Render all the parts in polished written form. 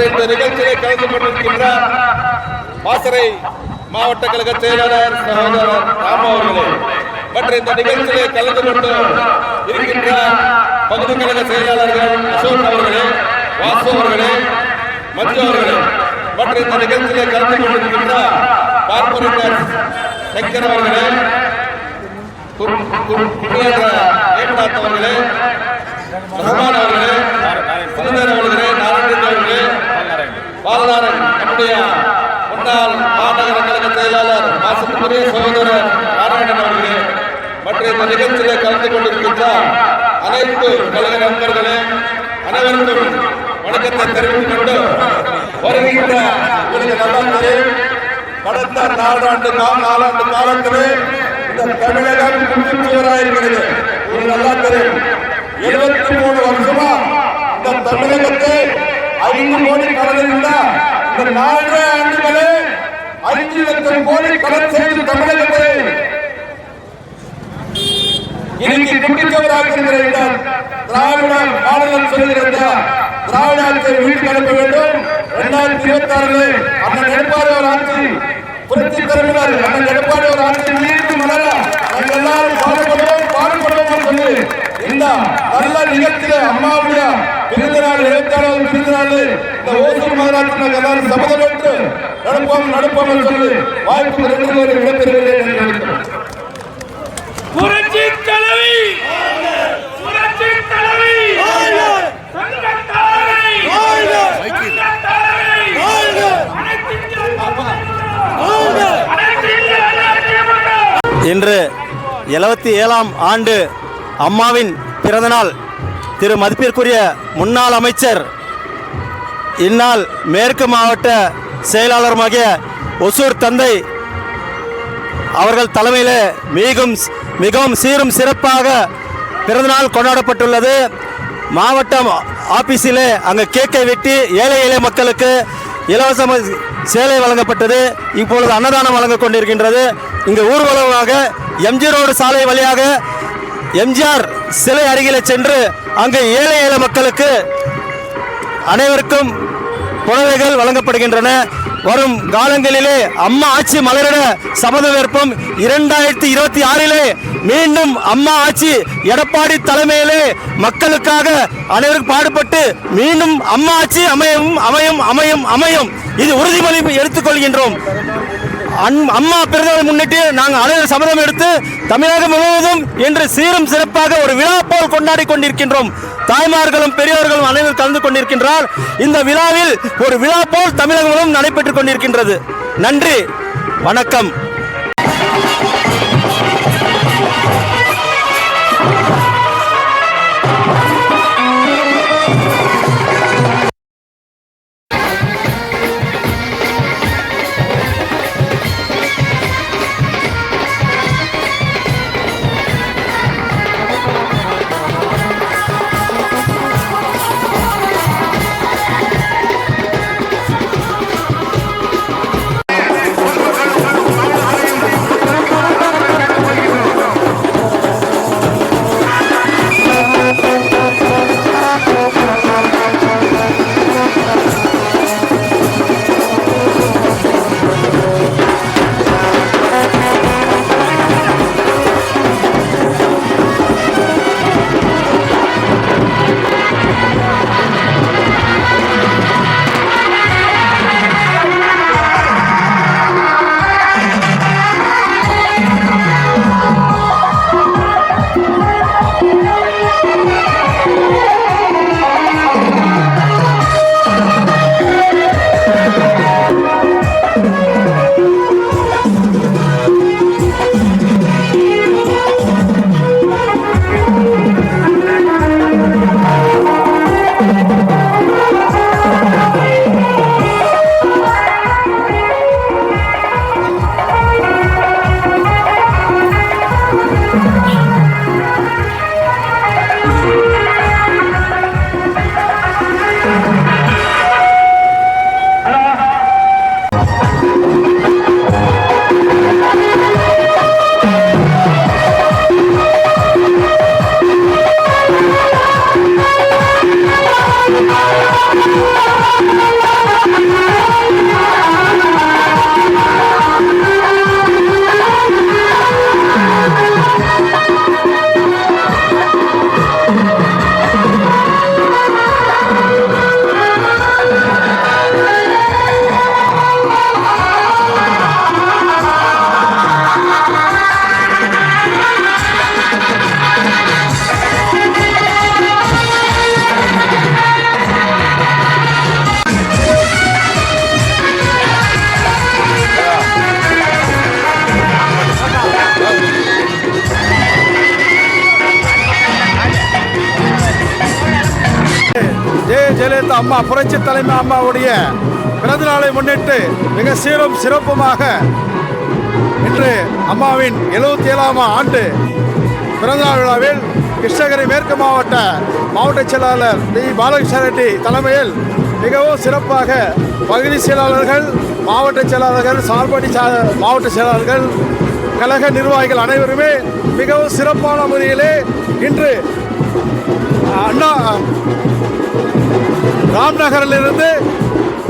இந்த நிகழ்ச்சியை கலந்து கொண்டிருக்கின்ற பாசறை மாவட்ட கழக செயலாளர் சகோதரர் ராமு அவர்களே மற்றும் இந்த நிகழ்ச்சியை கலந்து கொண்டு இருக்கின்ற பகுதி கழக செயலாளர்கள் அசோக் அவர்களே, வாசு அவர்களே, மஞ்சு அவர்களே மற்றும் இந்த நிகழ்ச்சியை கலந்து கொண்டிருக்கின்ற கார்பரேட்டர் சங்கர் அவர்களே, ஏகநாத் அவர்களே, ரஹ்மான் அவர்களே, சுந்தர் அவர்களே, நாராயணன் அவர்களே, பாலநாதன் நம்முடைய முன்னாள் மாநகர கழக செயலாளர் மாசத்துக்குரிய சகோதரர் நாராயணன் அவர்களே மற்றும் இந்த நிகழ்ச்சியை கலந்து கொண்டிருக்கின்ற அனைத்து கழக நண்பர்களே அனைவருக்கும் வணக்கத்தை தெரிவித்துக் கொண்டு வருகின்ற கடந்த 4 ஆண்டு காலத்திலே இந்த தமிழகம் குடிச்சுவராயிருக்கிறது. நல்லா தெரியும். 73 வருஷமா இந்த தமிழகத்தை 5 கோடி கடலிருந்த இந்த 4 ஆண்டுகளே 5 லட்சம் கோடி கடன் செய்து தமிழகத்தை இன்னைக்கு குடிச்சவராகின்ற திராவிட மாடல் சொல்லுகின்ற திராவிட ஆட்சியை வீட்டுக்கு அனுப்ப வேண்டும். 2026 அண்ணன் எடப்பாடி ஒரு ஆட்சி புரட்சி தலைவர் அண்ணன் எடப்பாடி ஒரு ஆட்சி மீண்டும் வளர நாங்கள் எல்லாரும் பாடுபடுவோம் சொல்லி இந்த நல்ல நிகழ்ச்சியில அம்மாவுடைய பிறந்த நாள் 27வது பிறந்த நாள் இந்த ஓசூர் மாநகராட்சி நாங்கள் எல்லாரும் சபதம் பெற்று நடப்போம் சொல்லி வாய்ப்பு 2 பேர் விடைபெறுகிறேன். புரட்சி தலைவி புரட்சி தலைவி இன்று 77ஆம் ஆண்டு அம்மாவின் பிறந்தநாள். திரு மதிப்பிற்குரிய முன்னாள் அமைச்சர் இந்நாள் மேற்கு மாவட்ட செயலாளருமாகிய ஒசூர் தந்தை அவர்கள் தலைமையில் மிகவும் சீரும் சிறப்பாக பிறந்தநாள் கொண்டாடப்பட்டுள்ளது. மாவட்டம் ஆபீஸிலே அங்கே கேக்கை வெட்டி ஏழை மக்களுக்கு இலவச சேலை வழங்கப்பட்டது. இப்பொழுது அன்னதானம் வழங்க கொண்டிருக்கின்றது. இங்கு ஊர்வலமாக எம்ஜி ரோடு சாலை வழியாக எம்ஜிஆர் சிலை அருகிலே சென்று அங்கு ஏழை மக்களுக்கு அனைவருக்கும் புடவைகள் வழங்கப்படுகின்றன. வரும் காலங்களிலே அம்மா ஆட்சி மலரிட சபதமேற்போம். 2026 மீண்டும் அம்மா ஆட்சி எடப்பாடி தலைமையிலே மக்களுக்காக அனைவரும் பாடுபட்டு மீண்டும் அம்மா ஆட்சி அமையும். இது உறுதிமொழி எடுத்துக்கொள்கின்றோம். அம்மா பிறந்தநாள் முன்னிட்டு நாங்கள் அனைவரும் சபதம் எடுத்து தமிழகம் முழுவதும் இன்று சீரும் சிறப்பாக ஒரு விழா போல் கொண்டாடி கொண்டிருக்கின்றோம். தாய்மார்களும் பெரியவர்களும் அனைவரும் கலந்து கொண்டிருக்கின்றார். இந்த விழாவில் ஒரு விழா போல் தமிழகம் முழுவதும் நடைபெற்றுக் கொண்டிருக்கின்றது. நன்றி, வணக்கம். எடுத்த அம்மா புரட்சி தலைமை அம்மாவுடைய பிறந்த நாளை முன்னிட்டு மிக சீரும் சிறப்புமாக இன்று அம்மாவின் 77ஆம் ஆண்டு பிறந்தநாள் விழாவில் கிருஷ்ணகிரி மேற்கு மாவட்ட செயலாளர் டி பாலகிருஷ்ண ரெட்டி தலைமையில் மிகவும் சிறப்பாக பகுதி செயலாளர்கள், மாவட்ட செயலாளர்கள், சார்பணி மாவட்ட செயலாளர்கள், கழக நிர்வாகிகள் அனைவருமே மிகவும் சிறப்பான முறையிலே இன்று அண்ணா ராம்நகரிலிருந்து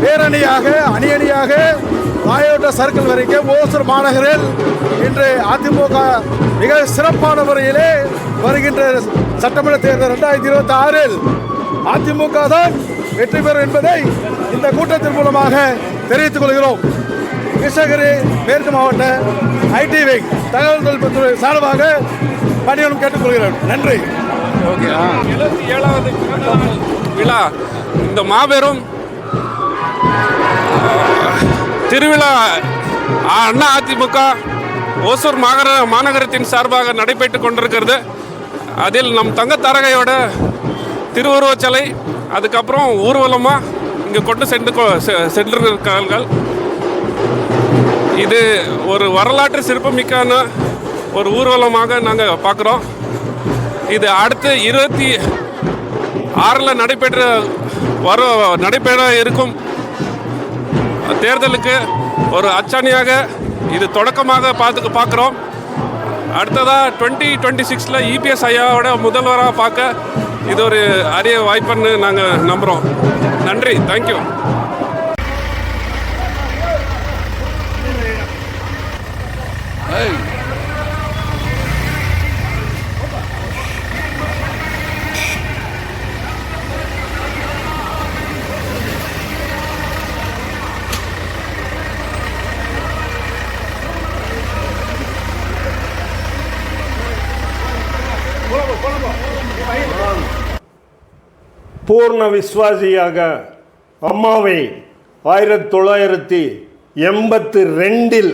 பேரணியாக அணியணியாக ராயோட்ட சர்க்கிள் வரைக்கும் ஓசூர் மாநகரில் இன்று அதிமுக மிக சிறப்பான முறையிலே வருகின்ற சட்டமன்ற தேர்தல் 2026 அதிமுக தான் வெற்றி பெறும் என்பதை இந்த கூட்டத்தின் மூலமாக தெரிவித்துக் கொள்கிறோம். கிருஷ்ணகிரி மேற்கு மாவட்ட ஐடி விங் தகவல் தொழில்நுட்பத்துறை சார்பாக பணியுடன் கேட்டுக்கொள்கிறேன். நன்றி. ஓகே. 77வது விழா இந்த மாபெரும் திருவிழா அண்ணா அதிமுக ஓசூர் மாநகரத்தின் சார்பாக நடைபெற்று கொண்டிருக்கிறது. அதில் நம் தங்கத்தாரகையோட திருவுருவச் சிலை, அதுக்கப்புறம் ஊர்வலமாக இங்கே கொண்டு சென்றிருக்கிறார்கள். இது ஒரு வரலாற்று சிறப்புமிக்கான ஒரு ஊர்வலமாக நாங்கள் பார்க்குறோம். இது அடுத்து 26 நடைபெற இருக்கும் தேர்தலுக்கு ஒரு அச்சாணியாக இது தொடக்கமாக பார்க்குறோம். அடுத்ததாக 2026 EPS ஐயாவோட முதல்வராக பார்க்க இது ஒரு அரிய வாய்ப்புன்னு நாங்கள் நம்புகிறோம். நன்றி. தேங்க்யூ. பூர்ண விஸ்வாசியாக அம்மாவை 1982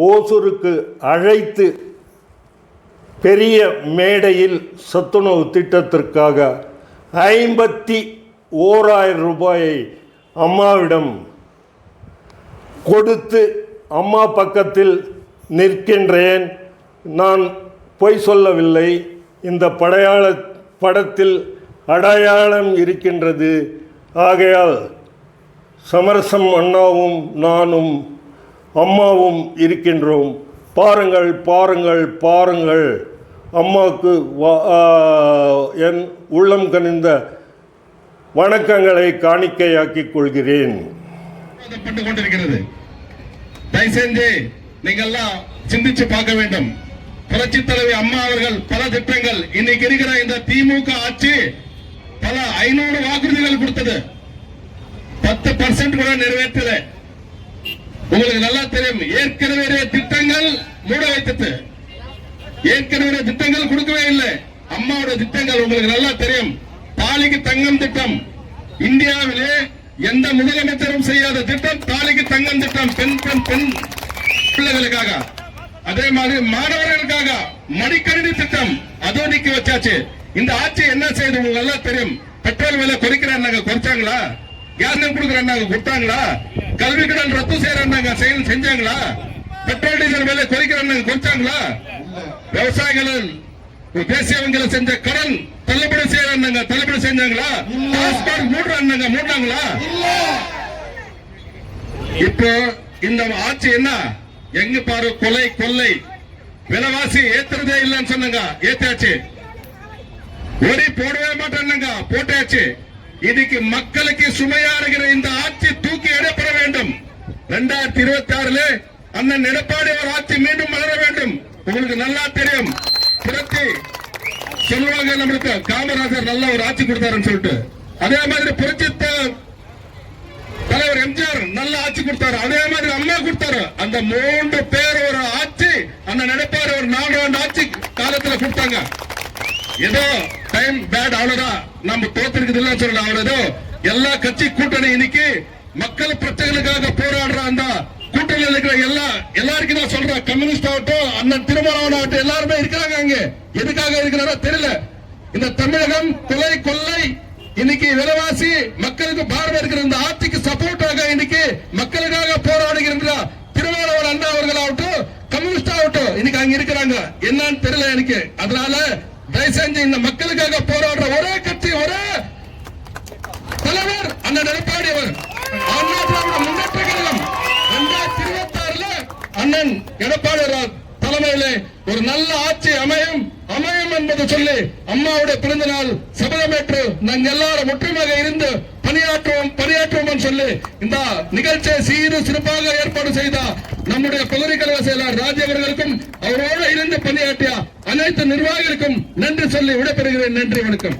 ஓசூருக்கு அழைத்து பெரிய மேடையில் சத்துணவு திட்டத்திற்காக 51,000 ரூபாயை அம்மாவிடம் கொடுத்து அம்மா பக்கத்தில் நிற்கின்றேன். நான் பொய் சொல்லவில்லை. இந்த படத்தில் அடையாளம் இருக்கின்றது. ஆகையால் சமரசம் அண்ணாவும் நானும் அம்மாவும் இருக்கின்றோம். பாருங்கள் பாருங்கள் பாருங்கள். அம்மாவுக்கு என் உள்ளம் கனிந்த வணக்கங்களை காணிக்கையாக்கிக் கொள்கிறேன். தயவுசெய்து நீங்கள் எல்லாம் சிந்திச்சு பார்க்க வேண்டும். புரட்சி தலைவி அம்மா அவர்கள் பல திட்டங்கள், இன்னைக்கு இருக்கிற இந்த திமுக ஆட்சி பல 500 வாக்குறுதிகள் கொடுத்தது, 10% கூட நிறைவேற்றல. உங்களுக்கு நல்லா தெரியும். ஏற்கனவே திட்டங்கள் மூட வைத்தது, ஏற்கனவே திட்டங்கள் கொடுக்கவே இல்லை. அம்மாவோட திட்டங்கள் உங்களுக்கு நல்லா தெரியும். தாலிக்கு தங்கம் திட்டம், இந்தியாவிலே எந்த முதலமைச்சரும் செய்யாத திட்டம் தாலிக்கு தங்கம் திட்டம். பெண் பிள்ளைகளுக்காக, அதே மாதிரி மாணவர்களுக்காக மடிக்கணினி திட்டம், அதுவும் நிக்க வச்சாச்சு. இந்த ஆட்சி என்ன செய்யுது உங்களுக்கு நல்லா தெரியும். பெட்ரோல் விலை குறைக்கிறாங்க, குறைச்சாங்களா? கேஸ் கொடுக்குறாங்க, கொடுத்தாங்களா? கல்வி கடன் ரத்து செய்யறாங்க, செஞ்சாங்களா? பெட்ரோல் டீசல் விலை குறைக்கிறாங்க, குறைச்சாங்களா? விவசாயிகள் தேசிய வங்கியில செஞ்ச கடன் தள்ளுபடி செய்யறாங்க, தள்ளுபடி செஞ்சாங்களா? மூடுறாங்களா? இப்போ இந்த ஆட்சி என்ன, எங்க பாரு கொலை கொள்ளை, விலைவாசி ஏத்துறதே இல்லைன்னு சொன்னாங்க, ஏத்தாச்சு. ஒரே போடவே மாட்டாங்க, போட்டாச்சு. இதுக்கு மக்களுக்கு சுமையா இருக்கிற இந்த ஆட்சி தூக்கி எடப்பட வேண்டும். 2026 அண்ணன் எடப்பாடி ஒரு ஆட்சி மீண்டும் மலர வேண்டும். உங்களுக்கு நல்லா தெரியும். புரட்சி சொல்லுவாங்க, நம்மளுக்கு காமராஜர் நல்ல ஒரு ஆட்சி கொடுத்தாருன்னு சொல்லிட்டு, அதே மாதிரி புரட்சி தலைவர் எம்ஜிஆர் நல்ல ஆட்சி கொடுத்தாரு, அதே மாதிரி அம்மா கொடுத்தாரு. அந்த 3 பேர் ஒரு ஆட்சி அண்ணன் எடப்பாடி ஒரு 4 ஆண்டு ஆட்சி காலத்துல கொடுத்தாங்க. ஏதோ டைம் பேட், அவ்வளவுதான். நம்ம தோத்திருக்குது இல்ல சொல்லலாம். அவ்வளவு எல்லா கட்சி கூட்டணி இன்னைக்கு மக்கள் பிரச்சனைகளுக்காக போராடுற அந்த கூட்டணியில் இருக்கிற எல்லாருக்கும் நான் சொல்றேன். கம்யூனிஸ்ட் ஆகட்டும், அண்ணன் திருமாவளவன் ஆகட்டும், எல்லாருமே இருக்கிறாங்க. அங்க எதுக்காக இருக்கிறாரோ தெரியல. இந்த தமிழகம் கொலை கொள்ளை இன்னைக்கு விலைவாசி மக்களுக்கு பாரம் இருக்கிற இந்த ஆட்சிக்கு சப்போர்ட்டாக இன்னைக்கு மக்களுக்காக போராடுகின்ற திருமாவளவன் அண்ணா அவர்களாகட்டும் கம்யூனிஸ்ட் ஆகட்டும் இன்னைக்கு அங்க இருக்கிறாங்க. என்னன்னு தெரியல எனக்கு. அதனால தயவு செஞ்சு இந்த மக்களுக்காக போராடுற ஒரே கட்சி ஒரே தலைவர் அண்ணன் எடப்பாடி அவர். அண்ணா திராவிட முன்னேற்ற கழகம் 2026 அண்ணன் எடப்பாடி தலைமையிலே ஒரு நல்ல ஆட்சி அமையும் என்பதை சொல்லி அம்மாவுடைய பிறந்த நாள் சபதமேற்று நாங்கள் எல்லாரும் ஒற்றுமையாக இருந்து பணியாற்றுவோம் சொல்லி இந்த நிகழ்ச்சியை சீரு சிறப்பாக ஏற்பாடு செய்த நம்முடைய பகுதி கழக செயலாளர் ராஜ் அவர்களுக்கும் அவரோடு இருந்து பணியாற்றிய அனைத்து நிர்வாகிகளுக்கும் நன்றி சொல்லி விடைபெறுகிறேன். நன்றி, வணக்கம்.